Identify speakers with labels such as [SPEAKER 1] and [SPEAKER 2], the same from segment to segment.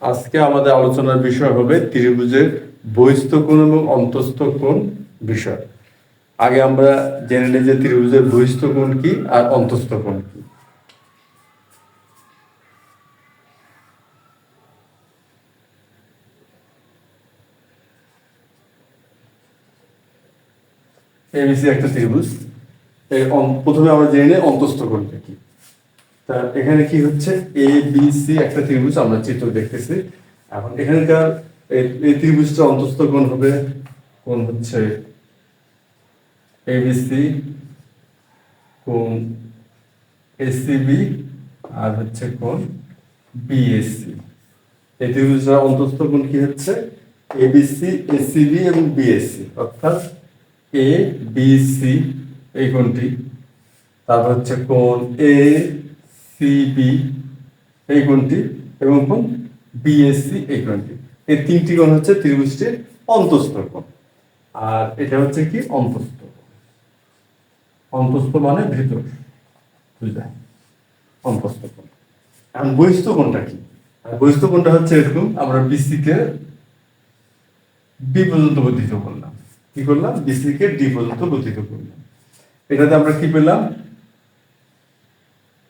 [SPEAKER 1] আজকে আমাদের আলোচনার বিষয় হবে ত্রিভুজের বহিস্থ কোণ এবং অন্তস্থ কোণ বিষয়। আগে আমরা জেনে নিই যে ত্রিভুজের বহিস্থ কোণ কি আর অন্তস্থ কোণ কি। এবিসি একটা ত্রিভুজ। প্রথমে আমরা জেনে নিই অন্তস্থ কোণটা কি। তা এখানে কি হচ্ছে, এ বি সি একটা ত্রিভুজ আমরা চিত্র দেখতেছি। এখন এখানকার এই ত্রিভুজটা অন্তস্থ কোণ হবে, কোণ হচ্ছে এবিসি, কোণ এসিবি, আর হচ্ছে কোণ বিএসসি। এই ত্রিভুজের অন্তস্থ কোণ কি হচ্ছে এবিসি, এসিবি এবং বিএসসি, অর্থাৎ এ বি সি এই কোণটি, তারপর হচ্ছে কোণ এ সি বি এই কোণটি, এবং কোণ বিএসসি এই কোণটি। এই তিনটি কোণ হচ্ছে ত্রিভুজটির অন্তস্থ কোণ। আর এটা হচ্ছে কি অন্তস্থ। অন্তস্থ মানে ভিতর, বুঝলেন? অন্তস্থ কোণ। এখন বহিস্থ কোণটা কি? বহিস্থ কোণটা হচ্ছে এরকম, আমরা বিসি কে ডি পর্যন্ত বর্ধিত করলাম। কি করলাম? বিসি কে ডি পর্যন্ত বর্ধিত করলাম। এটাতে আমরা কি পেলাম?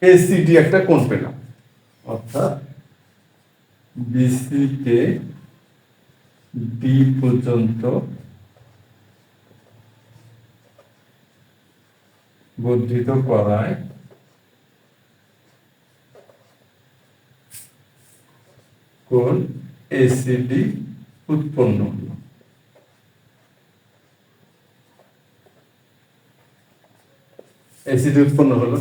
[SPEAKER 1] এসিডি একটা কোণ পেলাম, অর্থাৎ বিসি কে ডি পর্যন্ত বর্ধিত করায় কোণ এসিডি উৎপন্ন হলো। এসিডি উৎপন্ন হলো,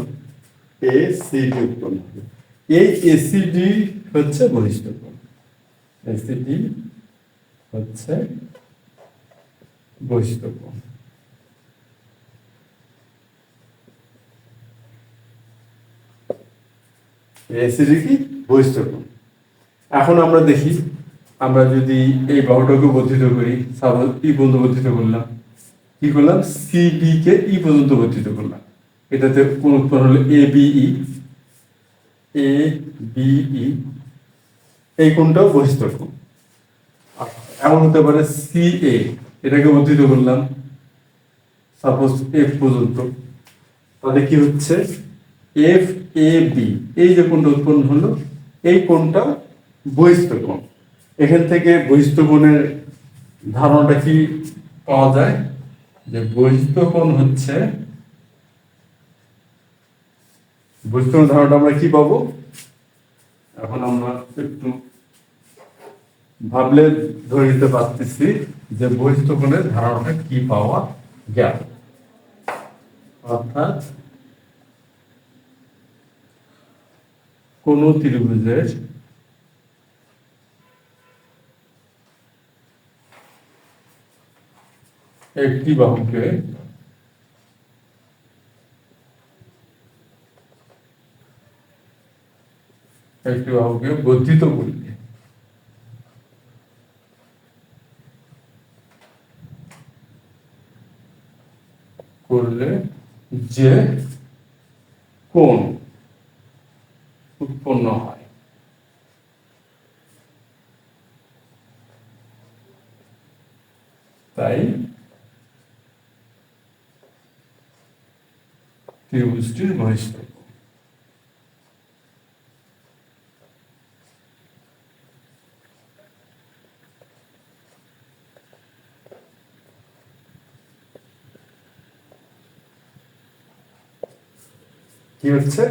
[SPEAKER 1] এসিডি উৎপন্ন হলো। এই এসিডি হচ্ছে বহিস্থ কোণ। এসিডি হচ্ছে বহিস্থ কোণ। এসিডি কি? বহিস্থ কোণ। এখন আমরা দেখি, আমরা যদি এই বাহুটাকে বর্ধিত করি, সাপোজ ই পর্যন্ত বর্ধিত করলাম, কি করলাম? সিবি কে ই পর্যন্ত বর্ধিত করলাম। এটাতে কোণ উৎপন্ন হলো এ বিই, এ বিই, এই কোণটাও বহিস্থ কোণ। এমন হতে পারে সি এ, এটাকে বর্ধিত করলাম সাপোজ এফ পর্যন্ত, তাহলে কি হচ্ছে? এফ এ বি, এই যে কোণটা উৎপন্ন হলো, এই কোণটা বহিস্থ কোণ। এখান থেকে বহিস্থ কোণের ধারণাটা কি পাওয়া যায়? যে বহিস্থ কোণ হচ্ছে, বহিস্থ কোণের ধারণাটা আমরা কি পাবো? এখন আমরা একটু ভাবলে ধরে নিতে পারতেছি যে বহিস্থ কোণের ধারণাটা কি পাওয়া গেল। অর্থাৎ কোন ত্রিভুজের একটি বাহুকে বর্ধিত করলে যে কোণ উৎপন্ন হয়, তাই ত্রিভুজটির বহিস্থ কোণ। কি হচ্ছে?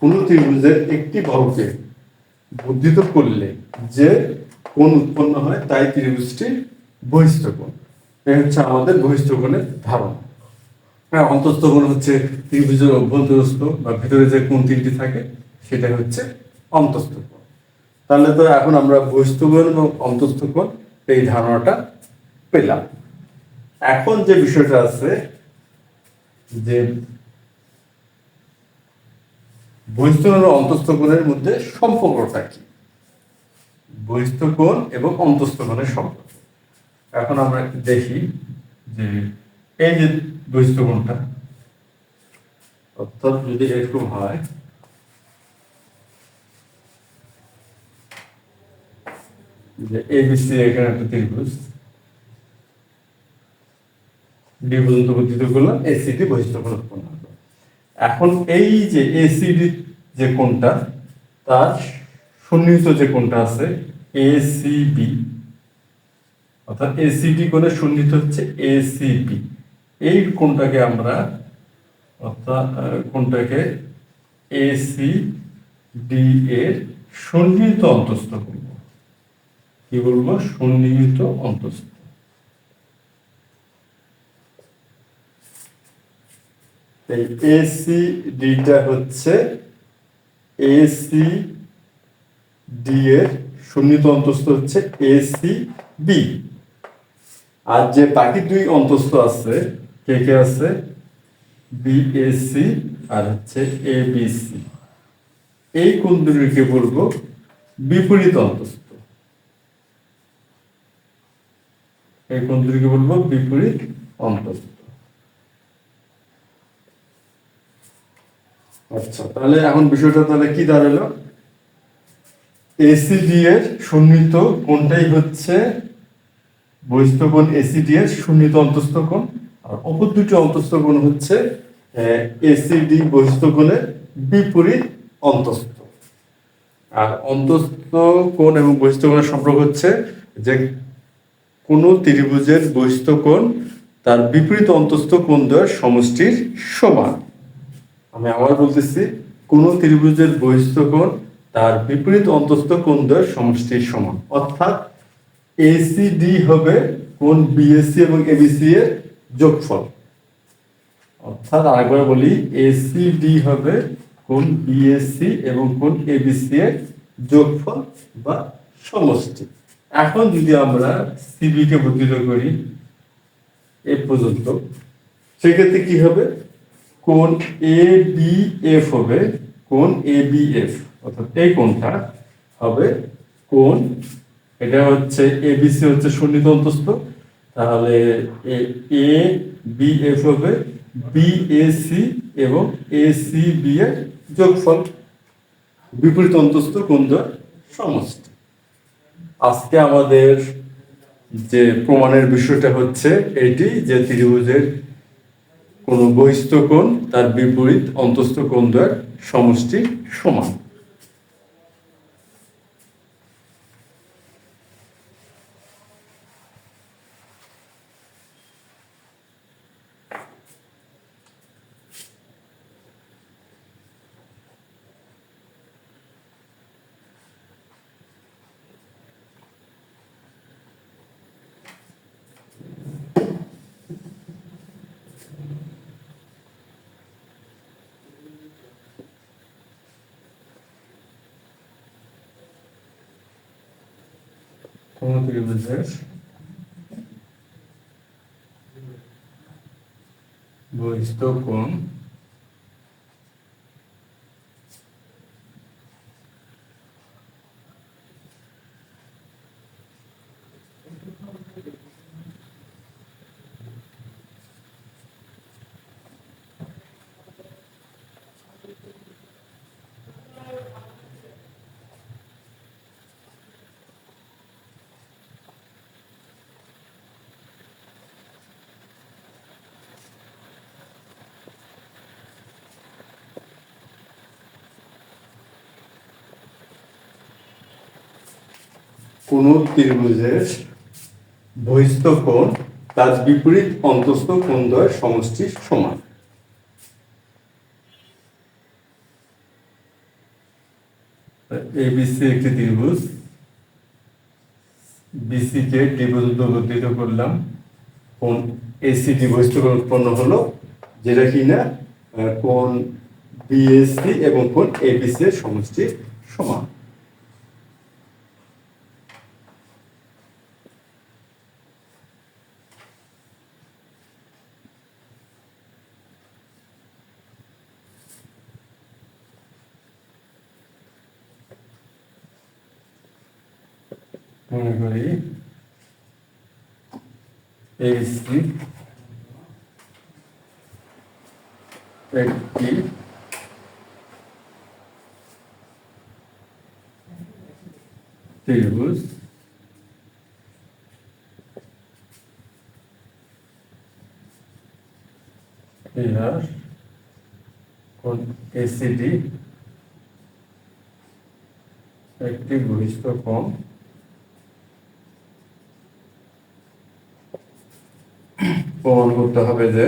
[SPEAKER 1] কোন ত্রিভুজের একটি বাহুকে বর্ধিত করলে যে কোণ উৎপন্ন হয়, তাই ত্রিভুজটির বহিস্থ কোণ। এই হচ্ছে আমাদের বহিস্থ কোণের ধারণা। হ্যাঁ, অন্তস্থ কোণ হচ্ছে ত্রিভুজের অভ্যন্তরস্থ বা ভিতরে যে কোণ তিনটি থাকে, সেটা হচ্ছে অন্তস্থ কোণ। তাহলে তো এখন আমরা বহিস্থ কোণ এবং অন্তস্থ কোণ এই ধারণাটা পেলাম। এখন যে বিষয়টা আছে যে বহিস্থ কোণ এবং অন্তস্থ কোণের মধ্যে সম্পর্কটা কি, বহিস্থ কোণ এবং অন্তস্থ কোণের সম্পর্ক। এখন আমরা একটু দেখি যে এই যে বহিস্থ কোণটা, অর্থাৎ যদি এরকম হয়, যে এবিসি এখানে একটা ত্রিভুজ, ডি পর্যন্ত বর্ধিত করলাম, এসিডি বহিস্থ কোণ উৎপন্ন হলো। এখন এই যে এসিডি যে কোণটা, তার সন্নিহিত যে কোণটা আছে এসিবি, অর্থাৎ এসিডি কোণের সন্নিহিত হচ্ছে এসিবি, এই কোণটাকে আমরা অর্থাৎ কোণটাকে এসিডি এর সন্নিহিত অন্তস্থ করব। কি বলবো? সন্নিহিত অন্তস্থ। এই এসিডিটা হচ্ছে এসিডি এর সন্নিহিত অন্তস্থ হচ্ছে এসিবি। আর যে বাকি দুই অন্তস্থ আছে, কে কে আছে? বিএসি আর হচ্ছে এবিসি। এই কোণ দুটিকে বলবো বিপরীত অন্তস্থ। এই কোণ দুটিকে বলবো বিপরীত অন্তস্থ। আচ্ছা, তাহলে এখন বিষয়টা তাহলে কি দাঁড়ালো? এসিডি এর সন্নিহিত কোণটাই হচ্ছে বহিস্থ কোণ এসিডি এর সন্নিহিত অন্তস্থ কোণ, আর অপর দুটি অন্তস্থ কোণ হচ্ছে এসিডি বহিস্থ কোণের বিপরীত অন্তস্থ। আর অন্তস্থ কোণ এবং বহিস্থ কোণের সম্পর্ক হচ্ছে যে কোন ত্রিভুজের বহিস্থ কোণ তার বিপরীত অন্তস্থ কোণ দ্বয়ের সমষ্টির সমান। আমি আবার বলতেছি, কোন ত্রিভুজের বহিস্থ কোণ তার বিপরীত অন্তস্থ কোণ দ্বয়ের সমষ্টির সমান, অর্থাৎ এসিডি হবে কোণ বিএসি এবং এবিসি এর যোগফল। অর্থাৎ আরেকবার বলি, এসিডি হবে কোণ বিএসি এবং কোণ এবিসি এর যোগফল বা সমষ্টি। এখন যদি আমরা সিবি কে বর্ধিত করি এ পর্যন্ত, সেক্ষেত্রে কি হবে? কোণ এ বি এফ হবে কোণ এ বি এফ, অর্থাৎ এই কোণটা হবে কোণ, এটা হচ্ছে এবিসি হচ্ছে সন্নিহিত অন্তস্থ, তাহলে এ বি এফ হবে বিএসি এবং এসিবি এর যোগফল, বিপরীত অন্তস্থ কোণ দ্বয়ের সমষ্টি। আজকে আমাদের যে প্রমাণের বিষয়টা হচ্ছে এটি, যে ত্রিভুজের কোন বহিস্থ কোণ তার বিপরীত অন্তস্থ কোণ দ্বয়ের সমষ্টি সমান। কোন ত্রিভুজের বহিস্থ কোণ কোন ত্রিভুজের বহিস্থ কোণ তার বিপরীত অন্তস্থ কোণ দ্বয়ের সমষ্টি সমান। এবিসি একটি ত্রিভুজ, বিসি কে ডি পর্যন্ত বর্ধিত করলাম, কোণ এসিডি বহিস্থ কোণ উৎপন্ন হলো, যেটা কিনা কোণ বিএসি এবং কোণ এবিসি এর সমষ্টি সমান। মনে করি এসি একটি ত্রিভুজ এসিডি একটি বহিস্থ কোণ প্রমাণ করতে হবে যে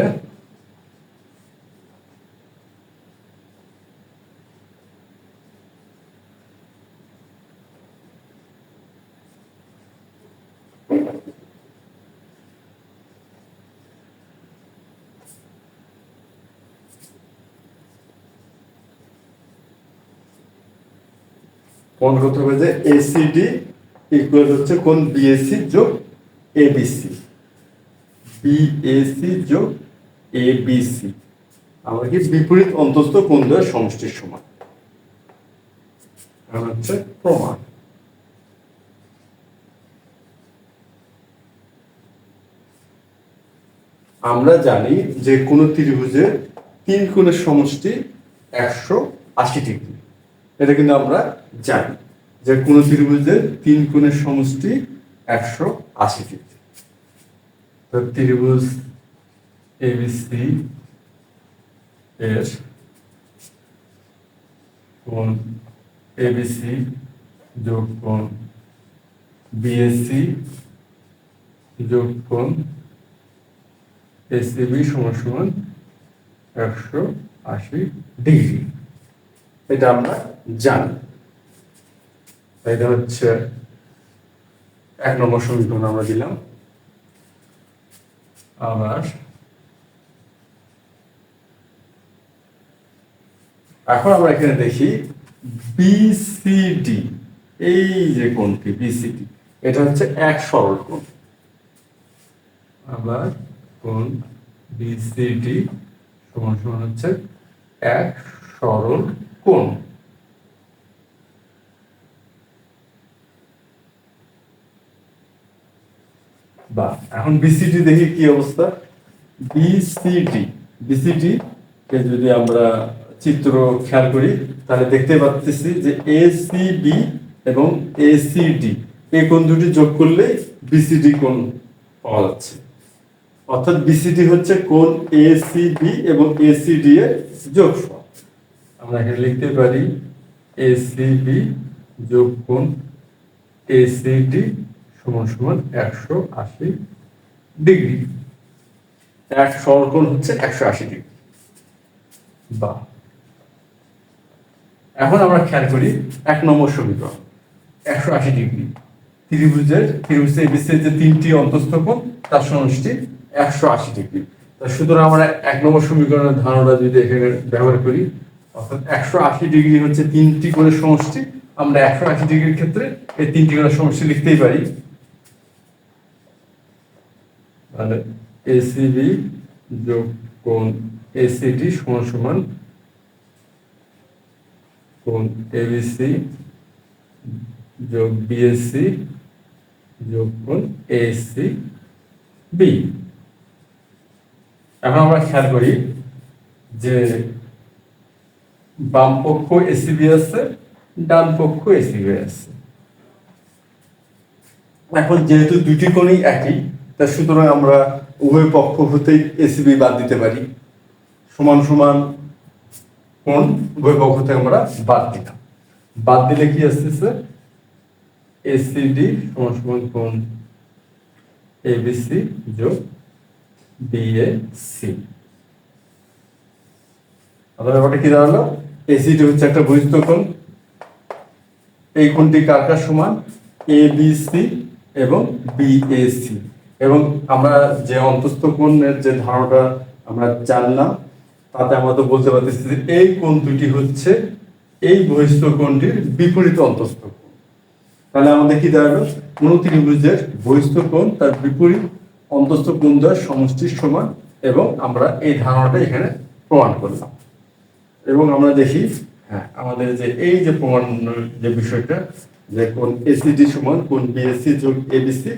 [SPEAKER 1] কোণ করতে হবে যে এসিডি ইকুয়াল হচ্ছে কোণ বিএসি যোগ এবিসি, বিএসি যোগ এবিসি আমরা কি বিপরীত অন্তস্থ কোণ দ্বয়ের সমষ্টির সমান। হচ্ছে প্রমাণ। আমরা জানি যে কোন ত্রিভুজের তিন কোণের সমষ্টি 180 ডিগ্রি, এটা কিন্তু আমরা জানি যে কোন ত্রিভুজের তিন কোণের সমষ্টি 180 ডিগ্রি। তো ত্রিভুজ এবিসি এর কোণ এবিসি যোগ কোণ বিএসি যোগ কোণ এসিবি সমান সমান 180 ডিগ্রি, এটা আমরা জানি। এটা হচ্ছে 1 নম্বর সমীকরণ আমরা দিলাম। আবার এখন আমরা এখানে দেখি বিসিডি, এই যে কোণটি বিসিডি এটা হচ্ছে এক সরল কোণ। আবার কোণ বিসিডি সমান সমান হচ্ছে এক সরল কোণ। বা এখন বিসিডি দেখি কি অবস্থা। বিসিডি কে যদি আমরা চিত্র খেয়াল করি তাহলে দেখতে পাচ্ছি যে এসিবি এবং এসিডি এই কোণ দুটি যোগ করলে বিসিডি কোণ পাওয়া যাচ্ছে। অর্থাৎ বিসিডি হচ্ছে কোণ এসিবি এবং এসিডি এর যোগফল। আমরা এখানে লিখতে পারি এসিবি যোগ কোণ এসিডি সমান সমান 180 ডিগ্রি। এক সরল কোণ হচ্ছে 180 ডিগ্রি। বা এখন আমরা খেয়াল করি 1 নম্বর সমীকরণ 180 ডিগ্রি ত্রিভুজ এবিসি যে তিনটি অন্তস্থ কোণ তার সমষ্টি 180 ডিগ্রি। সুতরাং আমরা 1 নম্বর সমীকরণের ধারণা যদি এখানে ব্যবহার করি, অর্থাৎ 180 ডিগ্রি হচ্ছে তিনটি কোণের সমষ্টি। আমরা 180 ডিগ্রির ক্ষেত্রে এই তিনটি কোণের সমষ্টি লিখতেই পারি। তাহলে এসিবি যোগ কোণ এসিডি সমান সমান কোণ এবিসি যোগ বিএসসি যোগ কোণ এসিবি। এখন আমরা খেয়াল করি যে বাম পক্ষ এসিবি আছে, ডান পক্ষ এসিবি আছে। এখন যেহেতু দুটি কোণই একই, তা সুতরাং আমরা উভয় পক্ষ হতেই এসিবি বাদ দিতে পারি। সমান সমান কোণ উভয় পক্ষ থেকে আমরা বাদ দিলাম। বাদ দিলে কি আসতেছে এসিডি সমান সমান কোণ এবিসি যোগ বিএসি। আমাদের ব্যাপারটা কি দাঁড়ালো, এসিডি হচ্ছে একটা বহিস্থ কোণ। এই কোণটি কার কার সমান, এবিসি এবং বিএসি। এবং আমরা যে অন্তস্থ কোণের যে ধারণাটা আমরা জানলাম তাতে আমরা তো বলতে পারতেছি যে এই কোণ দুটি হচ্ছে এই বহিস্থ কোণটির বিপরীত অন্তস্থ কোণ। তাহলে আমাদের কি দাঁড়ালো, কোন ত্রিভুজের বহিস্থ কোণ তার বিপরীত অন্তস্থ কোণ দ্বয়ের সমষ্টির সমান। এবং আমরা এই ধারণাটা এখানে প্রমাণ করলাম। এবং আমরা দেখি হ্যাঁ আমাদের যে এই যে প্রমাণ যে বিষয়টা যে কোণ এসিডি সমান কোণ বিএসসি যোগ এবিসি,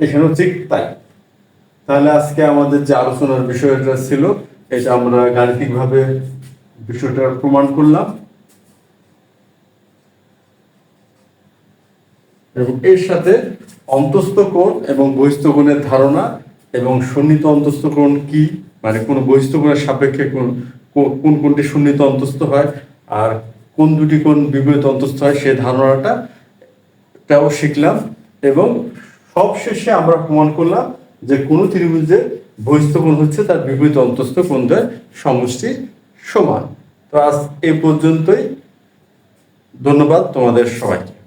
[SPEAKER 1] এখানেও ঠিক তাই। তাহলে আজকে আমাদের যে আলোচনার বিষয়টা ছিল এটা আমরা গাণিতিকভাবে বিষয়টা প্রমাণ করলাম। এবং এর সাথে অন্তস্থ কোণ এবং বহিস্থ কোণের ধারণা এবং সন্নিহিত অন্তস্থ কোণ কি, মানে কোন বহিস্থ কোণের সাপেক্ষে কোন কোনটি সুন্নিত অন্তস্থ হয় আর কোন দুটি কোণ বিপরীত অন্তস্থ হয় সেই ধারণাটাও শিখলাম। এবং সবশেষে আমরা প্রমাণ করলাম যে কোনো ত্রিভুজের বহিস্থ কোণ হচ্ছে তার বিপরীত অন্তস্থ কোণদ্বয়ের সমষ্টির সমান। তো আজ এই পর্যন্তই। ধন্যবাদ তোমাদের সবাইকে।